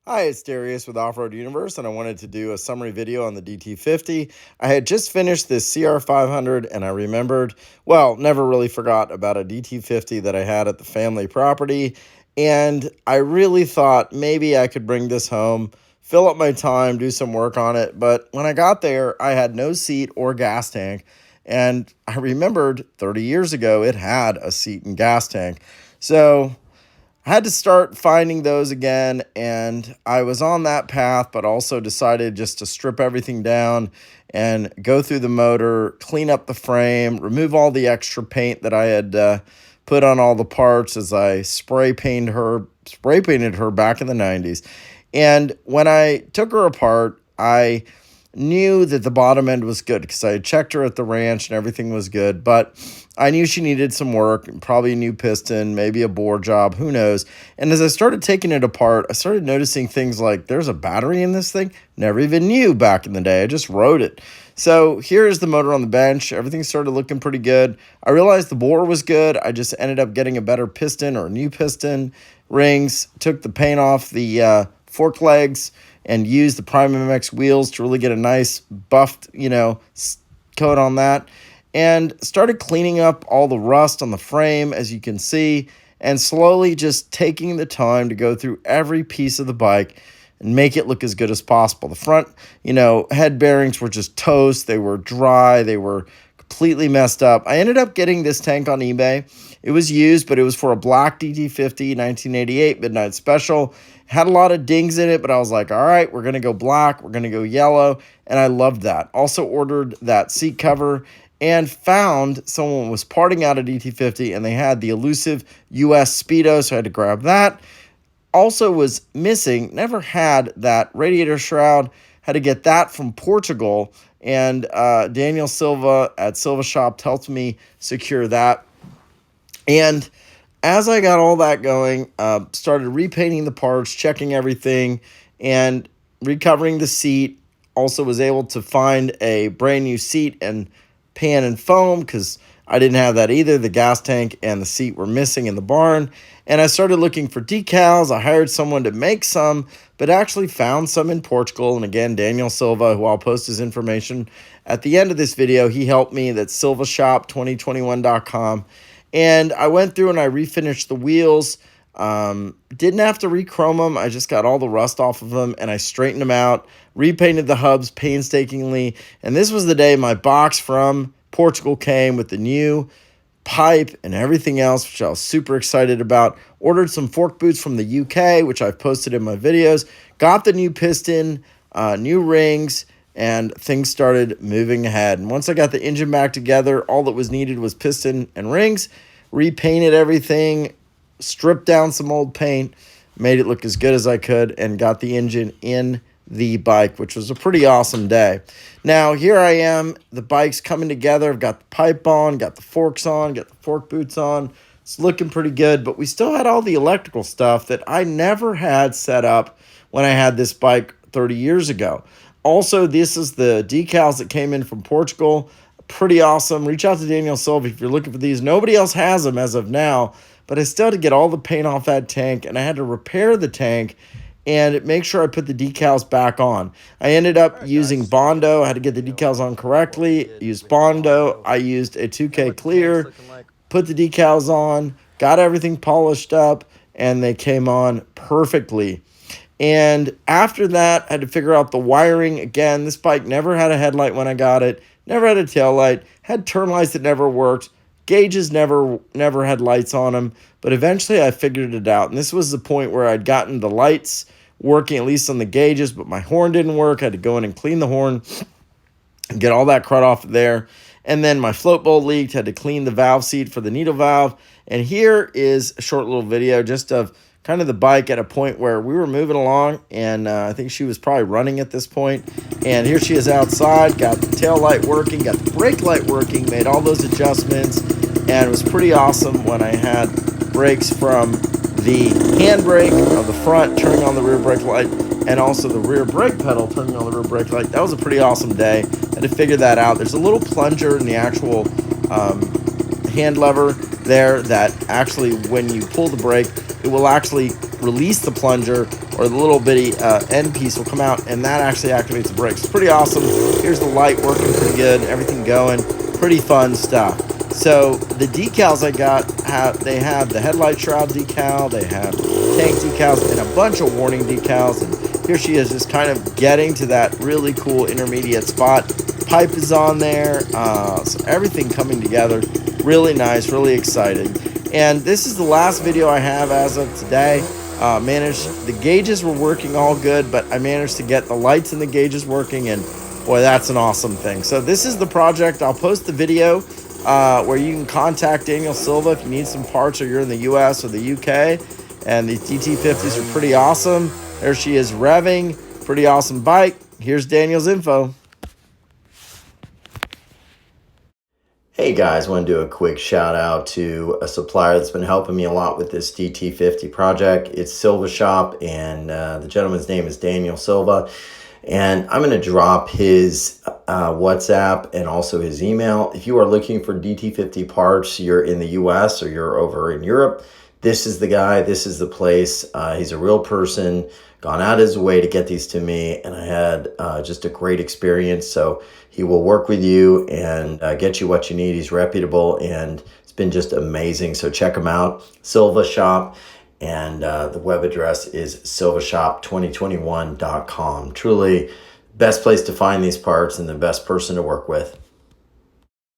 Hi, it's Darius with Off-Road Universe, and I wanted to do a summary video on the DT50. I had just finished this CR500, and I remembered, well, never really forgot about a DT50 that I had at the family property, and I really thought maybe I could bring this home, fill up my time, do some work on it, but when I got there, I had no seat or gas tank, and I remembered 30 years ago it had a seat and gas tank. So I had to start finding those again, and I was on that path, but also decided just to strip everything down and go through the motor, clean up the frame, remove all the extra paint that I had put on all the parts as I spray painted her back in the 90s. And when I took her apart, I knew that the bottom end was good because I had checked her at the ranch and everything was good, but I knew she needed some work, probably a new piston, maybe a bore job, who knows. And as I started taking it apart, I started noticing things like there's a battery in this thing. Never even knew back in the day. I just rode it. So here's the motor on the bench. Everything started looking pretty good. I realized the bore was good. I just ended up getting a better piston or a new piston, rings, took the paint off the fork legs, and used the Prime MX wheels to really get a nice buffed, coat on that. And started cleaning up all the rust on the frame, as you can see, and slowly just taking the time to go through every piece of the bike and make it look as good as possible. The front, head bearings were just toast. They were dry. They were completely messed up. I ended up getting this tank on eBay. It was used, but it was for a black DT50 1988 Midnight Special. Had a lot of dings in it, but I was like, all right, we're going to go black. We're going to go yellow. And I loved that. Also ordered that seat cover and found someone was parting out a DT50 and they had the elusive US Speedo, so I had to grab that. Also was missing, never had that radiator shroud, had to get that from Portugal, and Daniel Silva at Silva Shop helped me secure that. And as I got all that going, started repainting the parts, checking everything, and recovering the seat. Also was able to find a brand new seat and pan and foam because I didn't have that either. The gas tank and the seat were missing in the barn. And I started looking for decals. I hired someone to make some, but actually found some in Portugal. And again, Daniel Silva, who I'll post his information at the end of this video, he helped me. That's silvashop2021.com. And I went through and I refinished the wheels. Didn't have to re-chrome them. I just got all the rust off of them and I straightened them out, repainted the hubs painstakingly. And this was the day my box from Portugal came with the new pipe and everything else, which I was super excited about. Ordered some fork boots from the UK, which I've posted in my videos. Got the new piston, new rings, and things started moving ahead. And once I got the engine back together, all that was needed was piston and rings. Repainted everything, stripped down some old paint, made it look as good as I could, and got the engine in the bike, which was a pretty awesome day. Now, here I am. The bike's coming together. I've got the pipe on, got the forks on, got the fork boots on. It's looking pretty good, but we still had all the electrical stuff that I never had set up when I had this bike 30 years ago. Also, this is the decals that came in from Portugal. Pretty awesome. Reach out to Daniel Silva if you're looking for these. Nobody else has them as of now, but I still had to get all the paint off that tank, and I had to repair the tank and make sure I put the decals back on. I ended up using Bondo. I had to get the decals on correctly. Used Bondo. I used a 2K clear, put the decals on, got everything polished up, and they came on perfectly. And after that, I had to figure out the wiring. Again, this bike never had a headlight when I got it, never had a tail light, had turn lights that never worked, gauges never had lights on them, but eventually I figured it out. And this was the point where I'd gotten the lights working, at least on the gauges, but my horn didn't work. I had to go in and clean the horn and get all that crud off there. And then my float bolt leaked, had to clean the valve seat for the needle valve. And here is a short little video just of kind of the bike at a point where we were moving along, and I think she was probably running at this point. And here she is outside, got the tail light working, got the brake light working, made all those adjustments, and it was pretty awesome when I had brakes from the handbrake of the front turning on the rear brake light, and also the rear brake pedal turning on the rear brake light. That was a pretty awesome day. I had to figure that out. There's a little plunger in the actual hand lever there that actually, when you pull the brake, it will actually release the plunger or the little bitty end piece will come out, and that actually activates the brakes. It's pretty awesome. Here's the light working pretty good, everything going, pretty fun stuff. So the decals I got, they have the headlight shroud decal, they have tank decals, and a bunch of warning decals. And here she is, just kind of getting to that really cool intermediate spot. Pipe is on there, so everything coming together, really nice, really exciting. And this is the last video I have as of today. The gauges were working all good, but I managed to get the lights and the gauges working, and boy, that's an awesome thing. So this is the project. I'll post the video where you can contact Daniel Silva if you need some parts, or you're in the US or the UK. And these DT50s are pretty awesome. There she is revving, pretty awesome bike. Here's Daniel's info. Hey guys, want to do a quick shout out to a supplier that's been helping me a lot with this DT50 project. It's Silva Shop, and the gentleman's name is Daniel Silva. And I'm going to drop his WhatsApp and also his email. If you are looking for DT50 parts, you're in the US or you're over in Europe, this is the guy, this is the place. He's a real person, gone out his way to get these to me, and I had just a great experience. So he will work with you and get you what you need. He's reputable, and it's been just amazing. So check him out, Silva Shop, and the web address is silvashop2021.com. Truly best place to find these parts and the best person to work with.